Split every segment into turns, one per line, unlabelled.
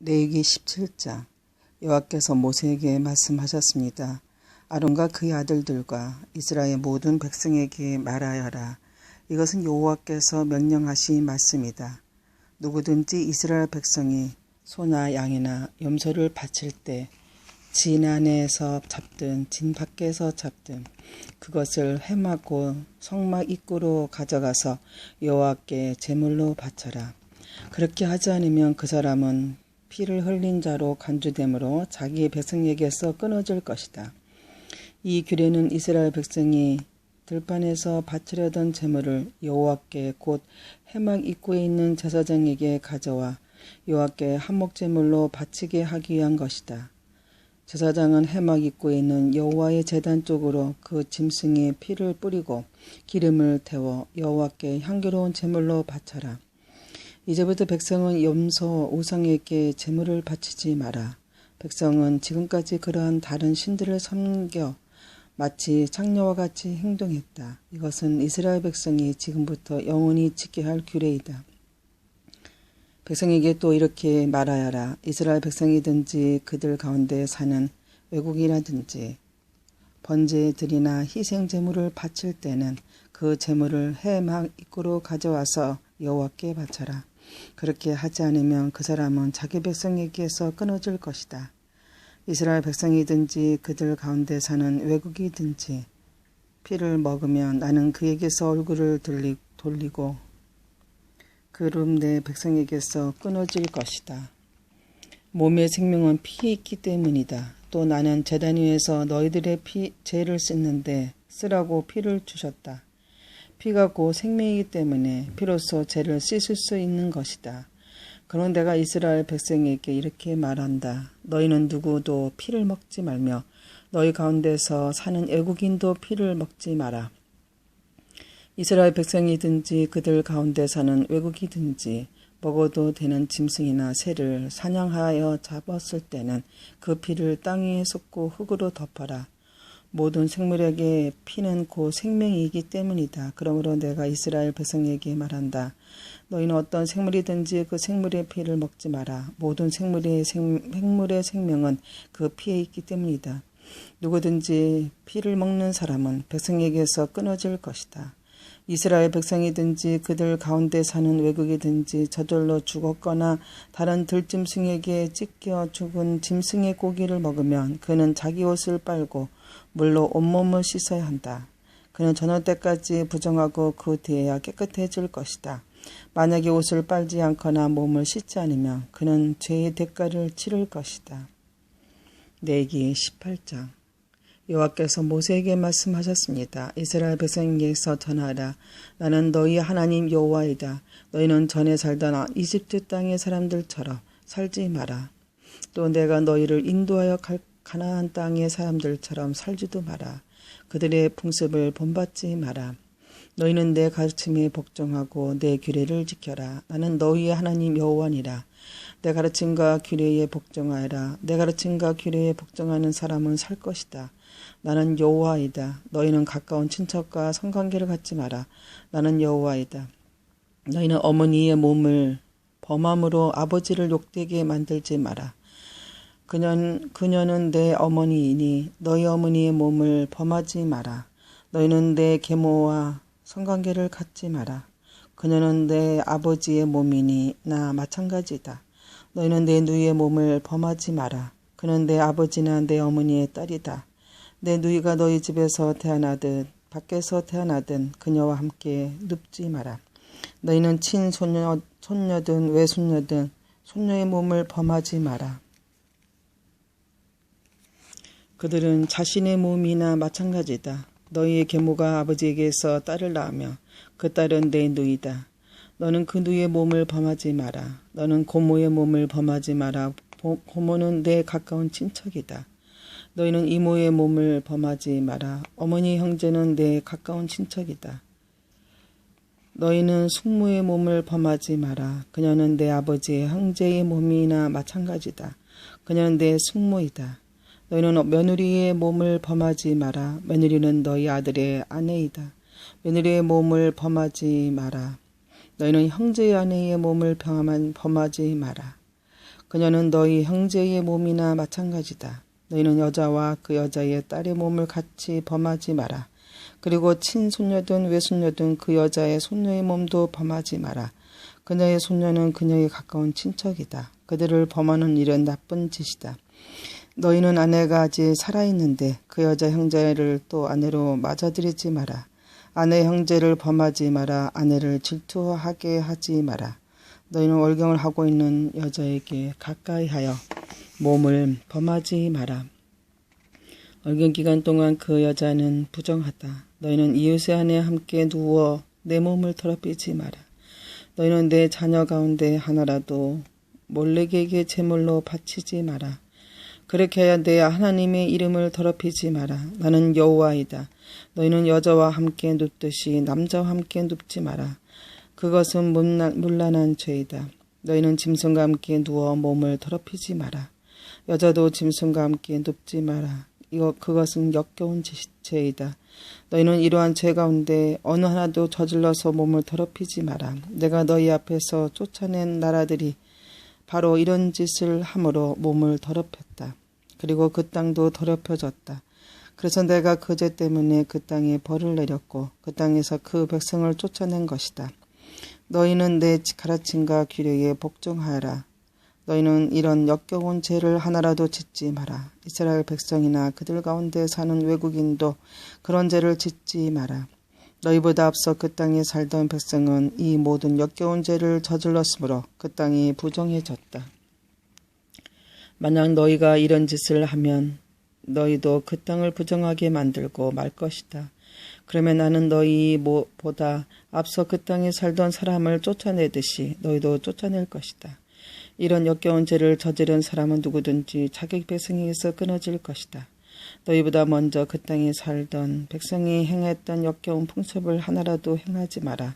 레위기 17장. 여호와께서 모세에게 말씀하셨습니다. 아론과 그의 아들들과 이스라엘 모든 백성에게 말하여라. 이것은 여호와께서 명령하신 말씀이다. 누구든지 이스라엘 백성이 소나 양이나 염소를 바칠 때 진 안에서 잡든 진 밖에서 잡든 그것을 회막고 성막 입구로 가져가서 여호와께 제물로 바쳐라. 그렇게 하지 않으면 그 사람은 피를 흘린 자로 간주되므로 자기 백성에게서 끊어질 것이다. 이 규례는 이스라엘 백성이 들판에서 바치려던 제물을 여호와께 곧 회막 입구에 있는 제사장에게 가져와 여호와께 한목제물로 바치게 하기 위한 것이다. 제사장은 회막 입구에 있는 여호와의 제단 쪽으로 그 짐승의 피를 뿌리고 기름을 태워 여호와께 향기로운 제물로 바쳐라. 이제부터 백성은 염소 우상에게 제물을 바치지 마라. 백성은 지금까지 그러한 다른 신들을 섬겨 마치 창녀와 같이 행동했다. 이것은 이스라엘 백성이 지금부터 영원히 지켜야 할 규례이다. 백성에게 또 이렇게 말하여라. 이스라엘 백성이든지 그들 가운데 사는 외국이라든지 번제들이나 희생제물을 바칠 때는 그 제물을 회막 입구로 가져와서 여호와께 바쳐라. 그렇게 하지 않으면 그 사람은 자기 백성에게서 끊어질 것이다. 이스라엘 백성이든지 그들 가운데 사는 외국이든지 피를 먹으면 나는 그에게서 얼굴을 돌리고 그럼 내 백성에게서 끊어질 것이다. 몸의 생명은 피에 있기 때문이다. 또 나는 제단 위에서 너희들의 죄를 씻는데 쓰라고 피를 주셨다. 피가 곧 생명이기 때문에 피로써 죄를 씻을 수 있는 것이다. 그런 내가 이스라엘 백성에게 이렇게 말한다. 너희는 누구도 피를 먹지 말며 너희 가운데서 사는 애국인도 피를 먹지 마라. 이스라엘 백성이든지 그들 가운데 사는 외국이든지 먹어도 되는 짐승이나 새를 사냥하여 잡았을 때는 그 피를 땅 위에 쏟고 흙으로 덮어라. 모든 생물에게 피는 곧 생명이기 때문이다. 그러므로 내가 이스라엘 백성에게 말한다. 너희는 어떤 생물이든지 그 생물의 피를 먹지 마라. 모든 생물의 생명은 그 피에 있기 때문이다. 누구든지 피를 먹는 사람은 백성에게서 끊어질 것이다. 이스라엘 백성이든지 그들 가운데 사는 외국이든지 저절로 죽었거나 다른 들짐승에게 찢겨 죽은 짐승의 고기를 먹으면 그는 자기 옷을 빨고 물로 온몸을 씻어야 한다. 그는 저녁 때까지 부정하고 그 뒤에야 깨끗해질 것이다. 만약에 옷을 빨지 않거나 몸을 씻지 않으면 그는 죄의 대가를 치를 것이다. 레위기 18장. 여호와께서 모세에게 말씀하셨습니다. 이스라엘 백성에게서 전하라. 나는 너희 하나님 여호와이다. 너희는 전에 살던 이집트 땅의 사람들처럼 살지 마라. 또 내가 너희를 인도하여 가나안 땅의 사람들처럼 살지도 마라. 그들의 풍습을 본받지 마라. 너희는 내 가르침에 복종하고 내 규례를 지켜라. 나는 너희의 하나님 여호와니라. 내 가르침과 규례에 복종하여라. 내 가르침과 규례에 복종하는 사람은 살 것이다. 나는 여호와이다. 너희는 가까운 친척과 성관계를 갖지 마라. 나는 여호와이다. 너희는 어머니의 몸을 범함으로 아버지를 욕되게 만들지 마라. 그녀는 내 어머니이니 너희 어머니의 몸을 범하지 마라. 너희는 내 계모와 성관계를 갖지 마라. 그녀는 내 아버지의 몸이니 나 마찬가지다. 너희는 내 누이의 몸을 범하지 마라. 그는 내 아버지나 내 어머니의 딸이다. 내 누이가 너희 집에서 태어나든 밖에서 태어나든 그녀와 함께 눕지 마라. 너희는 친손녀든 외손녀든 손녀의 몸을 범하지 마라. 그들은 자신의 몸이나 마찬가지다. 너희의 계모가 아버지에게서 딸을 낳으며 그 딸은 내 누이다. 너는 그 누이의 몸을 범하지 마라. 너는 고모의 몸을 범하지 마라. 고모는 내 가까운 친척이다. 너희는 이모의 몸을 범하지 마라. 어머니 형제는 내 가까운 친척이다. 너희는 숙모의 몸을 범하지 마라. 그녀는 내 아버지의 형제의 몸이나 마찬가지다. 그녀는 내 숙모이다. 너희는 며느리의 몸을 범하지 마라. 며느리는 너희 아들의 아내이다. 며느리의 몸을 범하지 마라. 너희는 형제의 아내의 몸을 범하지 마라. 그녀는 너희 형제의 몸이나 마찬가지다. 너희는 여자와 그 여자의 딸의 몸을 같이 범하지 마라. 그리고 친손녀든 외손녀든 그 여자의 손녀의 몸도 범하지 마라. 그녀의 손녀는 그녀의 가까운 친척이다. 그들을 범하는 일은 나쁜 짓이다. 너희는 아내가 아직 살아있는데 그 여자 형제를 또 아내로 맞아들이지 마라. 아내 형제를 범하지 마라. 아내를 질투하게 하지 마라. 너희는 월경을 하고 있는 여자에게 가까이하여 몸을 범하지 마라. 월경 기간 동안 그 여자는 부정하다. 너희는 이웃의 아내 함께 누워 내 몸을 더럽히지 마라. 너희는 내 자녀 가운데 하나라도 몰래에게 제물로 바치지 마라. 그렇게 해야 내 하나님의 이름을 더럽히지 마라. 나는 여호와이다. 너희는 여자와 함께 눕듯이 남자와 함께 눕지 마라. 그것은 문란한 죄이다. 너희는 짐승과 함께 누워 몸을 더럽히지 마라. 여자도 짐승과 함께 눕지 마라. 그것은 역겨운 죄이다. 너희는 이러한 죄 가운데 어느 하나도 저질러서 몸을 더럽히지 마라. 내가 너희 앞에서 쫓아낸 나라들이 바로 이런 짓을 함으로 몸을 더럽혔다. 그리고 그 땅도 더럽혀졌다. 그래서 내가 그 죄 때문에 그 땅에 벌을 내렸고 그 땅에서 그 백성을 쫓아낸 것이다. 너희는 내 가르침과 규례에 복종하여라. 너희는 이런 역겨운 죄를 하나라도 짓지 마라. 이스라엘 백성이나 그들 가운데 사는 외국인도 그런 죄를 짓지 마라. 너희보다 앞서 그 땅에 살던 백성은 이 모든 역겨운 죄를 저질렀으므로 그 땅이 부정해졌다. 만약 너희가 이런 짓을 하면 너희도 그 땅을 부정하게 만들고 말 것이다. 그러면 나는 너희보다 앞서 그 땅에 살던 사람을 쫓아내듯이 너희도 쫓아낼 것이다. 이런 역겨운 죄를 저지른 사람은 누구든지 자기 백성에게서 끊어질 것이다. 너희보다 먼저 그 땅에 살던 백성이 행했던 역겨운 풍습을 하나라도 행하지 마라.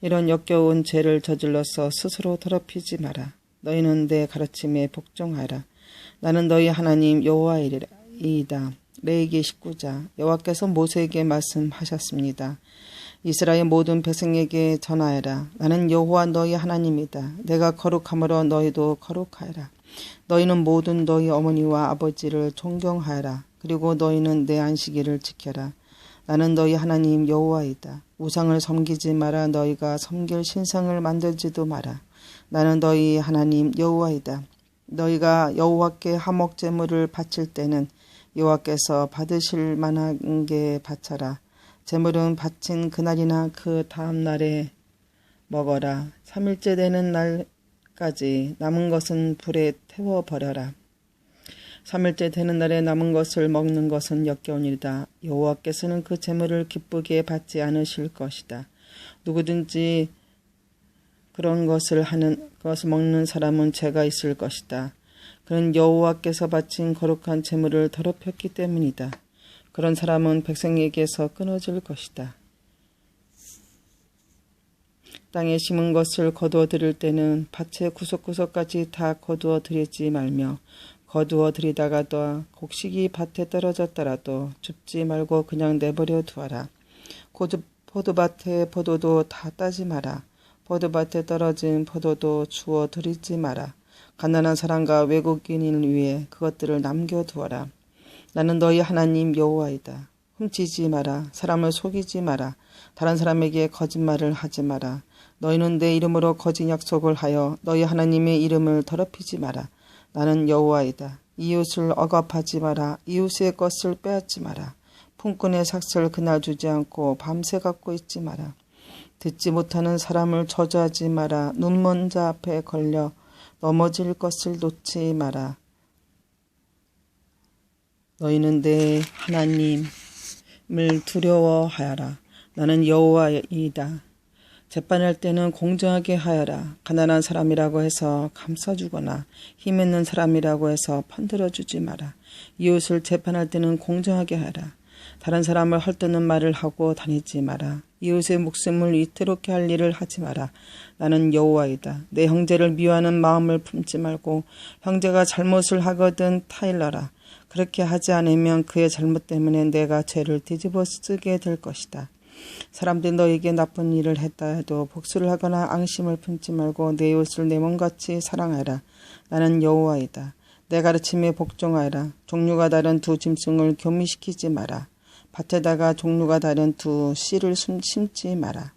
이런 역겨운 죄를 저질러서 스스로 더럽히지 마라. 너희는 내 가르침에 복종하라. 나는 너희 하나님 여호와이다. 레위기 19장. 여호와께서 모세에게 말씀하셨습니다. 이스라엘 모든 백성에게 전하여라. 나는 여호와 너희 하나님이다. 내가 거룩함으로 너희도 거룩하여라. 너희는 모든 너희 어머니와 아버지를 존경하여라. 그리고 너희는 내 안식일을 지켜라. 나는 너희 하나님 여호와이다. 우상을 섬기지 마라. 너희가 섬길 신상을 만들지도 마라. 나는 너희 하나님 여호와이다. 너희가 여호와께 화목 제물을 바칠 때는 여호와께서 받으실 만한 게 바쳐라. 제물은 바친 그날이나 그 다음 날에 먹어라. 3일째 되는 날까지 남은 것은 불에 태워버려라. 3일째 되는 날에 남은 것을 먹는 것은 역겨운 일이다. 여호와께서는 그 제물을 기쁘게 받지 않으실 것이다. 누구든지 그런 것을 먹는 사람은 죄가 있을 것이다. 그는 여호와께서 바친 거룩한 제물을 더럽혔기 때문이다. 그런 사람은 백성에게서 끊어질 것이다. 땅에 심은 것을 거두어 들일 때는 밭의 구석구석까지 다 거두어 들이지 말며 거두어 들이다가도 곡식이 밭에 떨어졌더라도 줍지 말고 그냥 내버려 두어라. 포도밭의 포도도 다 따지 마라. 포도밭에 떨어진 포도도 주워 들이지 마라. 가난한 사람과 외국인을 위해 그것들을 남겨두어라. 나는 너희 하나님 여호와이다. 훔치지 마라. 사람을 속이지 마라. 다른 사람에게 거짓말을 하지 마라. 너희는 내 이름으로 거짓 약속을 하여 너희 하나님의 이름을 더럽히지 마라. 나는 여호와이다. 이웃을 억압하지 마라. 이웃의 것을 빼앗지 마라. 품꾼의 삭슬 그날 주지 않고 밤새 갖고 있지 마라. 듣지 못하는 사람을 저주하지 마라. 눈먼 자 앞에 걸려 넘어질 것을 놓지 마라. 너희는 내 하나님을 두려워하여라. 나는 여호와이다. 재판할 때는 공정하게 하여라. 가난한 사람이라고 해서 감싸주거나 힘 있는 사람이라고 해서 편들어주지 마라. 이웃을 재판할 때는 공정하게 하여라. 다른 사람을 헐뜯는 말을 하고 다니지 마라. 이웃의 목숨을 위태롭게 할 일을 하지 마라. 나는 여호와이다. 내 형제를 미워하는 마음을 품지 말고 형제가 잘못을 하거든 타일러라. 그렇게 하지 않으면 그의 잘못 때문에 내가 죄를 뒤집어 쓰게 될 것이다. 사람들이 너에게 나쁜 일을 했다 해도 복수를 하거나 앙심을 품지 말고 내 이웃을 내 몸같이 사랑하라. 나는 여호와이다. 내 가르침에 복종하라. 종류가 다른 두 짐승을 교미시키지 마라. 밭에다가 종류가 다른 두 씨를 심지 마라.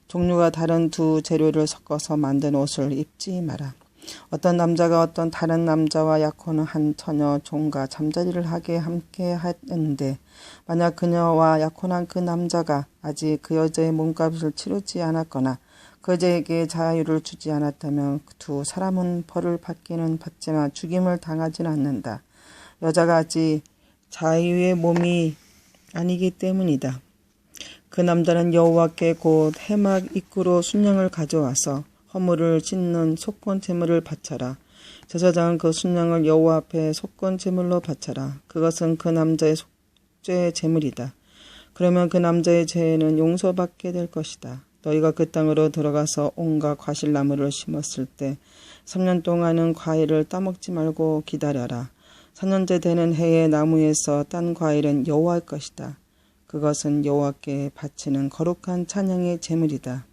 종류가 다른 두 재료를 섞어서 만든 옷을 입지 마라. 어떤 남자가 어떤 다른 남자와 약혼을 한 처녀 종과 잠자리를 하게 함께 했는데 만약 그녀와 약혼한 그 남자가 아직 그 여자의 몸값을 치르지 않았거나 그 여자에게 자유를 주지 않았다면 그 두 사람은 벌을 받기는 받지만 죽임을 당하지는 않는다. 여자가 아직 자유의 몸이 아니기 때문이다. 그 남자는 여호와께 곧 해막 입구로 순양을 가져와서 허물을 씻는 속건 제물을 바쳐라. 제사장은 그 순양을 여호와 앞에 속건 제물로 바쳐라. 그것은 그 남자의 속죄 제물이다. 그러면 그 남자의 죄는 용서받게 될 것이다. 너희가 그 땅으로 들어가서 온갖 과실나무를 심었을 때 3년 동안은 과일을 따먹지 말고 기다려라. 3년째 되는 해에 나무에서 딴 과일은 여호와의 것이다. 그것은 여호와께 바치는 거룩한 찬양의 제물이다.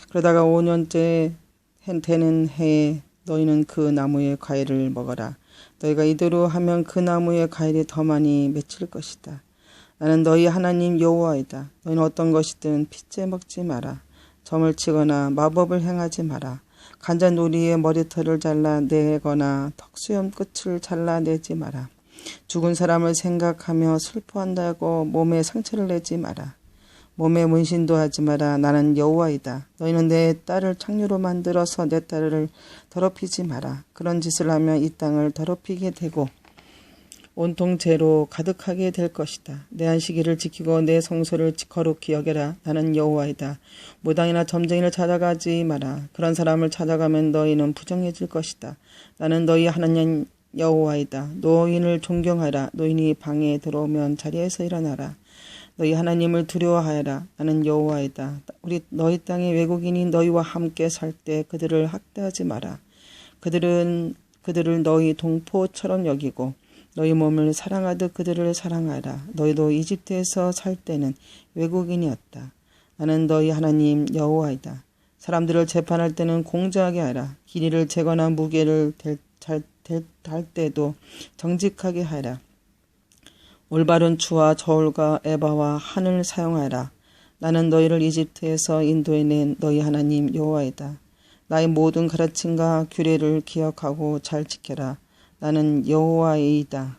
그러다가 5년째 되는 해에 너희는 그 나무의 과일을 먹어라. 너희가 이대로 하면 그 나무의 과일이 더 많이 맺힐 것이다. 나는 너희 하나님 여호와이다. 너희는 어떤 것이든 핏째 먹지 마라. 점을 치거나 마법을 행하지 마라. 간장놀이의 머리털을 잘라내거나 턱수염 끝을 잘라내지 마라. 죽은 사람을 생각하며 슬퍼한다고 몸에 상처를 내지 마라. 몸에 문신도 하지 마라. 나는 여호와이다. 너희는 내 딸을 창녀로 만들어서 내 딸을 더럽히지 마라. 그런 짓을 하면 이 땅을 더럽히게 되고 온통 죄로 가득하게 될 것이다. 내 안식일을 지키고 내 성소를 거룩히 여겨라. 나는 여호와이다. 무당이나 점쟁이를 찾아가지 마라. 그런 사람을 찾아가면 너희는 부정해질 것이다. 나는 너희 하나님 여호와이다. 노인을 존경하라. 노인이 방에 들어오면 자리에서 일어나라. 너희 하나님을 두려워하여라. 나는 여호와이다. 너희 땅의 외국인이 너희와 함께 살 때 그들을 학대하지 마라. 그들을 너희 동포처럼 여기고 너희 몸을 사랑하듯 그들을 사랑하라. 너희도 이집트에서 살 때는 외국인이었다. 나는 너희 하나님 여호와이다. 사람들을 재판할 때는 공정하게 하라. 길이를 재거나 무게를 달 때도 정직하게 하라. 올바른 추와 저울과 에바와 한을 사용하라. 나는 너희를 이집트에서 인도해낸 너희 하나님 여호와이다. 나의 모든 가르침과 규례를 기억하고 잘 지켜라. 나는 여호와이다.